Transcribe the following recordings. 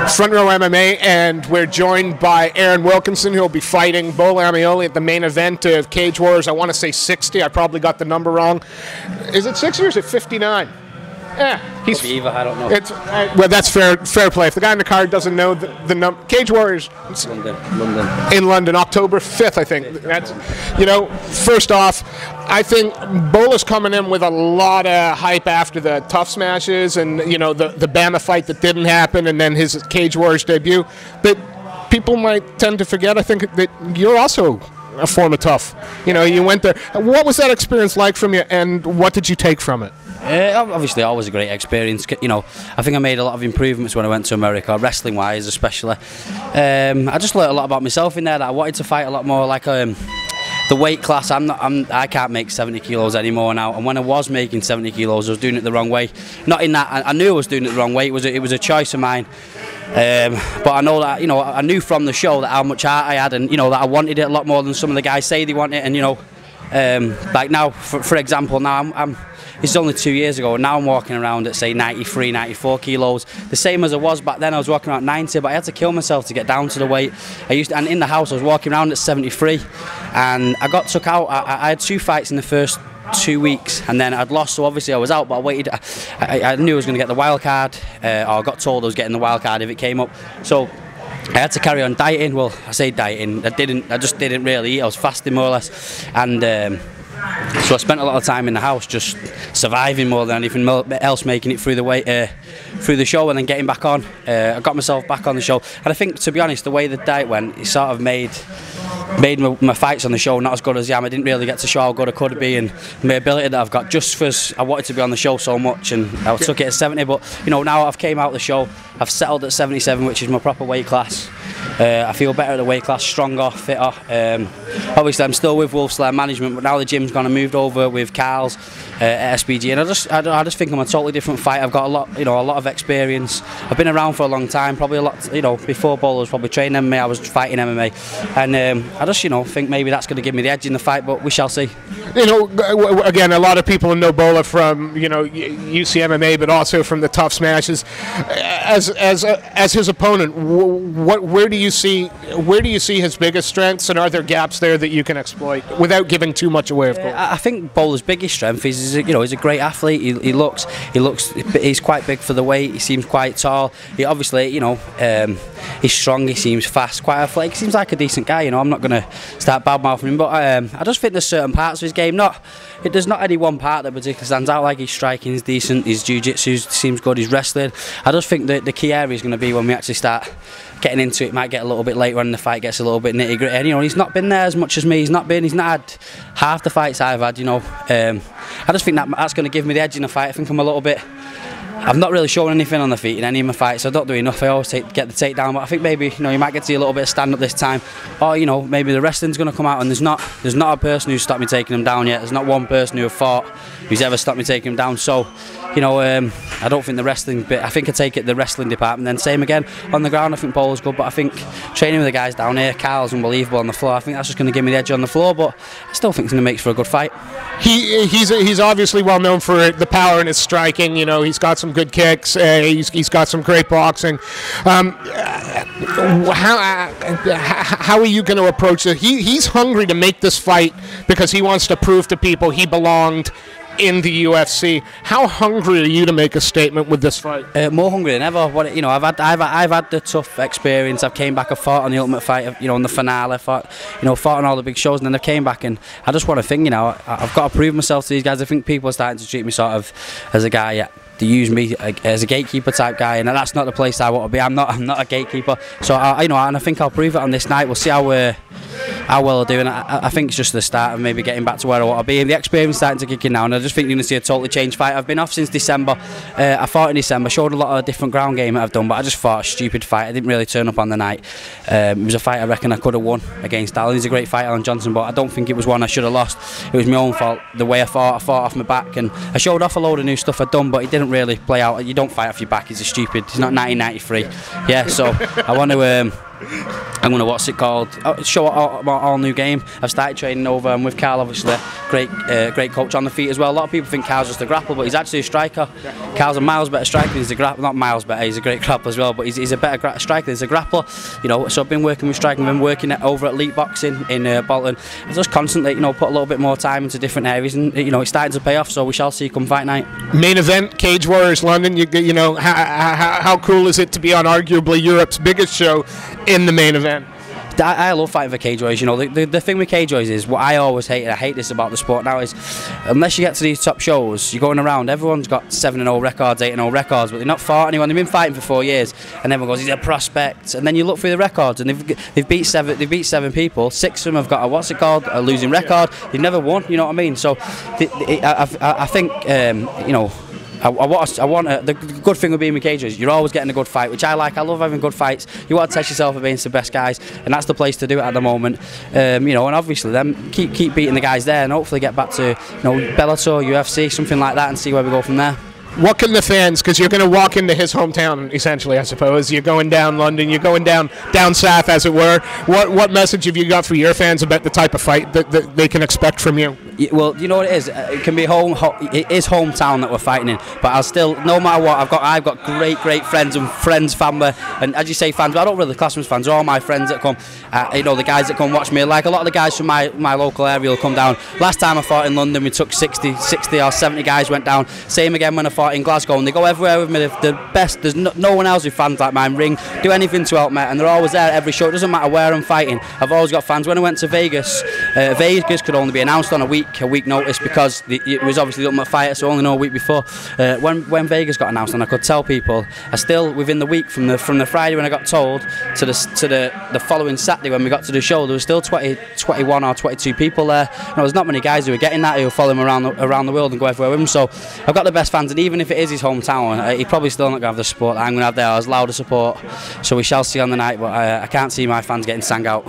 Front Row MMA, and we're joined by Aaron Wilkinson, who will be fighting Bola Omoyele at the main event of Cage Warriors. I want to say 60. I probably got the number wrong. Is it 60 or is it 59? He's either, I don't know. It's well, that's fair play. If the guy in the card doesn't know the number, Cage Warriors, London. In London, October 5th, I think. That's, you know, first off, I think Bola's coming in with a lot of hype after the Tough Smashes and, you know, the Bama fight that didn't happen, and then his Cage Warriors debut. But people might tend to forget, I think, that you're also a form of tough. You know, you went there. What was that experience like from you, and what did you take from it? Obviously, always a great experience. You know, I think I made a lot of improvements when I went to America, wrestling-wise especially. I just learned a lot about myself in there. That I wanted to fight a lot more like the weight class. I can't make 70 kilos anymore now. And when I was making 70 kilos, I was doing it the wrong way. Not in that I knew I was doing it the wrong way. It was a choice of mine. But I know that, you know, I knew from the show that how much heart I had, and you know that I wanted it a lot more than some of the guys say they want it. And you know, like now, for example, now it's only 2 years ago, and now I'm walking around at say 93, 94 kilos, the same as I was back then. I was walking around 90, but I had to kill myself to get down to the weight and in the house I was walking around at 73, and I got took out. I had 2 fights in the first 2 weeks, and then I'd lost, so obviously I was out, but I waited. I knew I was going to get the wild card, or I got told I was getting the wild card if it came up, so I had to carry on dieting. Well, I say dieting, I just didn't really eat. I was fasting more or less, and so I spent a lot of time in the house just surviving more than anything else, making it through the show and then getting back on. I got myself back on the show, and I think, to be honest, the way the diet went, it sort of made my fights on the show not as good as I didn't really get to show how good I could be and my ability that I've got, just because I wanted to be on the show so much, and I took it at 70. But you know, now I've came out of the show, I've settled at 77, which is my proper weight class. I feel better at the weight class, stronger, fitter. Obviously I'm still with Wolf Slayer Management, but now the gym's gone and moved over with Carl's at SBG, and I just think I'm a totally different fighter. I've got a lot of experience. I've been around for a long time, probably a lot, you know, before Bola was probably training MMA, I was fighting MMA, and I just, you know, think maybe that's going to give me the edge in the fight, but we shall see. You know, again, a lot of people know Bola from, you know, UC MMA, but also from the Tough Smashes. As his opponent, where do you see his biggest strengths, and are there gaps there that you can exploit without giving too much away? Of course. I think Bola's biggest strength is, you know, he's a great athlete. He's quite big for the weight. He seems quite tall. He obviously, you know, he's strong. He seems fast, quite athletic. He seems like a decent guy. You know, I'm not going to start badmouthing him, but I just think there's certain parts of his game. There's not any one part that particularly stands out. Like his striking is decent, his jiu-jitsu seems good, his wrestling. I just think that the key area is going to be when we actually start getting into it. Might get a little bit later on, the fight gets a little bit nitty gritty. And, you know, he's not been there as much as me. He's not had half the fights I've had. You know, I just think that's going to give me the edge in the fight. I think I'm not really showing anything on the feet in any of my fights. I don't do enough. I always get the takedown, but I think maybe, you know, you might get to see a little bit of stand up this time, or you know, maybe the wrestling's going to come out, and there's not a person who's stopped me taking him down yet. There's not one person who's ever stopped me taking him down. So, you know, I don't think the wrestling bit. I think I take it the wrestling department. Then same again on the ground. I think Bola's good, but I think training with the guys down here, Carl's unbelievable on the floor. I think that's just going to give me the edge on the floor, but I still think it's going to make for a good fight. He's obviously well known for the power in his striking. You know, he's got some good kicks. He's got some great boxing. How are you going to approach it? He's hungry to make this fight because he wants to prove to people he belonged in the UFC. How hungry are you to make a statement with this fight? More hungry than ever. You know, I've had the tough experience. I've came back. I fought on the Ultimate Fight. You know, in the finale. Fought on all the big shows, and then I came back, and I just want to think. You know, I've got to prove myself to these guys. I think people are starting to treat me sort of as a guy. Yeah, to use me as a gatekeeper type guy, and that's not the place I want to be. I'm not a gatekeeper. So you know, and I think I'll prove it on this night. We'll see how well I do, and I think it's just the start of maybe getting back to where I want to be. And the experience starting to kick in now, and I just think you're going to see a totally changed fight. I've been off since December. I fought in December, showed a lot of different ground game that I've done, but I just fought a stupid fight. I didn't really turn up on the night. It was a fight I reckon I could have won against Alan. He's a great fighter, Alan Johnson, but I don't think it was one I should have lost. It was my own fault. The way I fought off my back, and I showed off a load of new stuff I'd done, but it didn't really play out. You don't fight off your back. It's not 1993. Yeah, so I want to I'm gonna show all new game. I've started training over with Carl, obviously great coach on the feet as well. A lot of people think Carl's just a grappler, but he's actually a striker. Carl's a miles better striker. He's a not miles better. He's a great grappler as well, but he's a better striker. He's a grappler, you know. So I've been working with striking. I've been working over at Elite Boxing in Bolton. I've just constantly, you know, put a little bit more time into different areas, and you know, it's starting to pay off. So we shall see come fight night. Main event, Cage Warriors London. You know, how cool is it to be on arguably Europe's biggest show in the main event? I love fighting for Cage Warriors. You know, the thing with Cage Warriors is what I always hate, and I hate this about the sport now, is unless you get to these top shows, you're going around, everyone's got 7-0 records, 8-0 records, but they've not fought anyone. They've been fighting for 4 years, and everyone goes, he's a prospect. And then you look through the records, and they've beat seven people. 6 of them have got a losing record. They've never won. You know what I mean? So I think you know. The good thing with being with Cage is you're always getting a good fight, which I like. I love having good fights. You want to test yourself against the best guys, and that's the place to do it at the moment. You know, and obviously then keep beating the guys there, and hopefully get back to, you know, Bellator, UFC, something like that, and see where we go from there. What can the fans, because you're going to walk into his hometown, essentially, I suppose. You're going down London, you're going down south, as it were. What message have you got for your fans about the type of fight that they can expect from you? Well, you know what it is. It can be it is hometown that we're fighting in, but I'll still, no matter what, I've got great friends, family, and as you say, fans. But I don't really class them as fans. They're all my friends that come. You know, the guys that come watch me. Like a lot of the guys from my local area will come down. Last time I fought in London, we took 60 or 70 guys went down. Same again when I fought in Glasgow, and they go everywhere with me. They're the best. There's no one else with fans like mine. Ring, do anything to help me, and they're always there at every show. It doesn't matter where I'm fighting. I've always got fans. When I went to Vegas, Vegas could only be announced on a week notice, because it was obviously the Ultimate Fighter, so only know a week before. When Vegas got announced, and I could tell people, I still, within the week from the Friday when I got told to the following Saturday when we got to the show, there was still 21 or 22 people there. You know, there's not many guys who are getting that, who follow him around the world and go everywhere with him. So I've got the best fans, and even if it is his hometown, he's probably still not going to have the support that I'm going to have there, as loud a support. So we shall see on the night, but I can't see my fans getting sang out.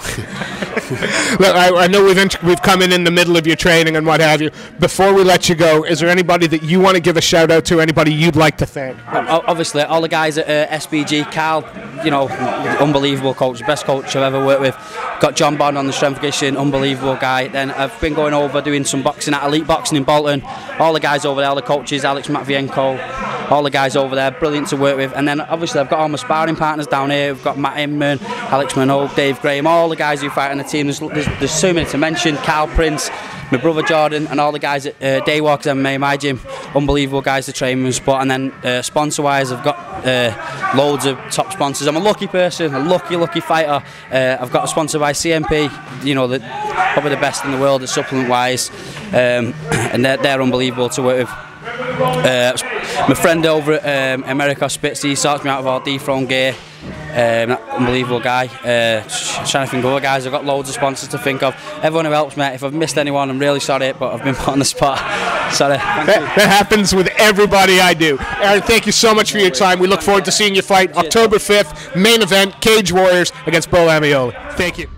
Look, I know we've come in the middle of your training and what have you. Before we let you go, is there anybody that you want to give a shout out to? Anybody you'd like to thank? Obviously, all the guys at SBG. Carl, you know, unbelievable coach, best coach I've ever worked with. Got John Bond on the strength conditioning, unbelievable guy. Then I've been going over doing some boxing at Elite Boxing in Bolton. All the guys over there, all the coaches, Alex Matvienko, all the guys over there, brilliant to work with. And then obviously I've got all my sparring partners down here. We've got Matt Inman, Alex Minogue, Dave Graham, all the guys who fight on the team. There's so many to mention. Carl Prince, my brother Jordan, and all the guys at Daywalkers MMA, my gym. Unbelievable guys to train with spot. And then sponsor wise, I've got loads of top sponsors. I'm a lucky person, a lucky fighter. I've got a sponsor by CMP, you know, probably the best in the world at supplement wise, and they're unbelievable to work with. My friend over at America Spitz, he sorts me out of all dethrone gear. Unbelievable guy. Trying to think of other guys. I've got loads of sponsors to think of. Everyone who helps me. If I've missed anyone, I'm really sorry, but I've been put on the spot. Sorry. That happens with everybody I do. Aaron, thank you so much for your time. We look forward to seeing you fight October 5th, main event, Cage Warriors against Bola Omoyele. Thank you.